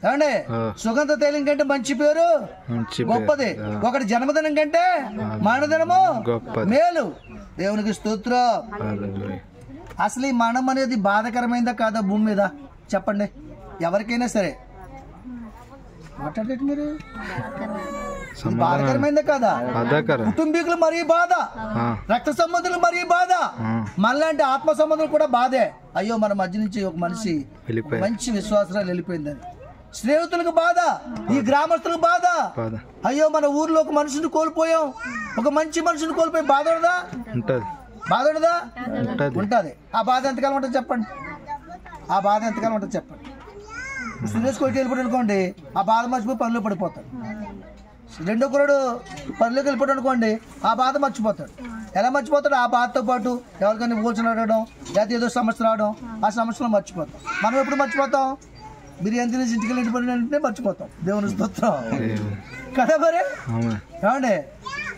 ఏమండి సుగంధ తైలం కంటే మంచి పేరు గొప్పది, ఒకటి జన్మదినం కంటే మరణదినము మేలు. దేవునికి స్తోత్రం. అసలు ఈ మరణం అనేది బాధకరమైందా కాదా భూమి మీద చెప్పండి ఎవరికైనా సరే? మాట్లాడేది మీరు బాధకరమైందా కాదా? కుటుంబీకులు మరీ బాధ, రక్త సంబంధులు మరీ బాధ, మనలాంటి ఆత్మ సంబంధులు కూడా బాధే. అయ్యో మన మధ్య నుంచి ఒక మనిషి మంచి విశ్వాసాలు వెళ్ళిపోయిందని. స్నేహితులకు బాధ, ఈ గ్రామస్తులకు బాధ. అయ్యో మన ఊర్లో ఒక మనిషిని కోల్పోయాం, ఒక మంచి మనిషిని కోల్పోయి బాధ ఉండదా? బాధ ఉండదా? ఉంటుంది. ఆ బాధ ఎంతకాలం ఉంటుంది చెప్పండి? ఆ బాధ ఎంతకాలం ఉంటుంది చెప్పండి? సురేష్ కొట్టి వెళ్ళిపోయి అనుకోండి, ఆ బాధ మర్చిపోయి పనిలో పడిపోతాడు. రెండో కుర్రాడు పనిలోకి వెళ్ళిపోయాడు అనుకోండి, ఆ బాధ మర్చిపోతాడు. ఎలా మర్చిపోతాడు? ఆ బాధతో పాటు ఎవరికైనా పోల్చిన రావడం, లేకపోతే ఏదో సమస్య రావడం, ఆ సమస్యలో మర్చిపోతాం. మనం ఎప్పుడు మర్చిపోతాం? బిర్యానీ తినేసి ఇంటికి వెళ్ళిపోయినంటే మర్చిపోతాం. దేవుని స్తోత్రం కదా. మరి ఏమండి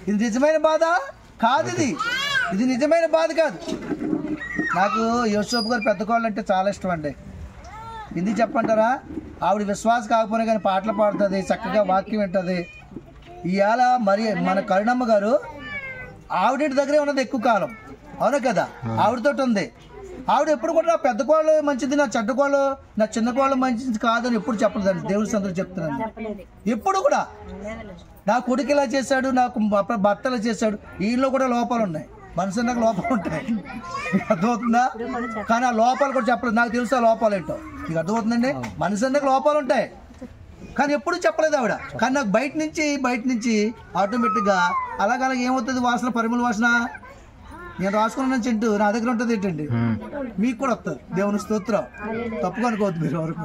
ఇది నిజమైన బాధ కాదు, ఇది నిజమైన బాధ కాదు. నాకు యోసేపు గారు పెద్ద కోళ్ళు అంటే చాలా ఇష్టం అండి. ఎందుకు చెప్పంటారా? ఆవిడ విశ్వాసం కాకపోయినా కానీ పాటలు పాడుతుంది, చక్కగా వాక్యం వింటుంది. ఇవాళ మరి మన కరుణమ్మ గారు ఆవిడింటి దగ్గరే ఉన్నది ఎక్కువ కాలం, అవునా కదా? ఆవిడతో ఉంది. ఆవిడ ఎప్పుడు కూడా నా పెద్ద కోళ్ళు మంచిది, నా చెడ్డ కోళ్ళు, నా చిన్న కోళ్ళు మంచిది కాదని ఎప్పుడు చెప్పలేదండి. దేవుడి సందరూ చెప్తున్నాను. ఎప్పుడు కూడా నా కొడుకు ఇలా చేశాడు, నాకు భర్త ఇలా చేశాడు, వీళ్ళలో కూడా లోపాలు ఉన్నాయి. మనిషి నాకు లోపాలు ఉంటాయి, అర్థమవుతుందా? కానీ ఆ లోపాలు కూడా చెప్పలేదు. నాకు తెలుసు ఆ లోపాలు ఏంటో. మీకు అర్థమవుతుందండి? మనిషి నాకు లోపాలు ఉంటాయి కానీ ఎప్పుడు చెప్పలేదు ఆవిడ. కానీ నాకు బయట నుంచి ఆటోమేటిక్గా అలాగ ఏమవుతుంది? వాసన, పరిమళ వాసన నేను రాసుకున్నాను చింటూ, నా దగ్గర ఉంటుంది ఏంటండి, మీకు కూడా వస్తుంది. దేవుని స్తోత్రం. తప్పుగా అనుకోవద్దు మీరు వరకు.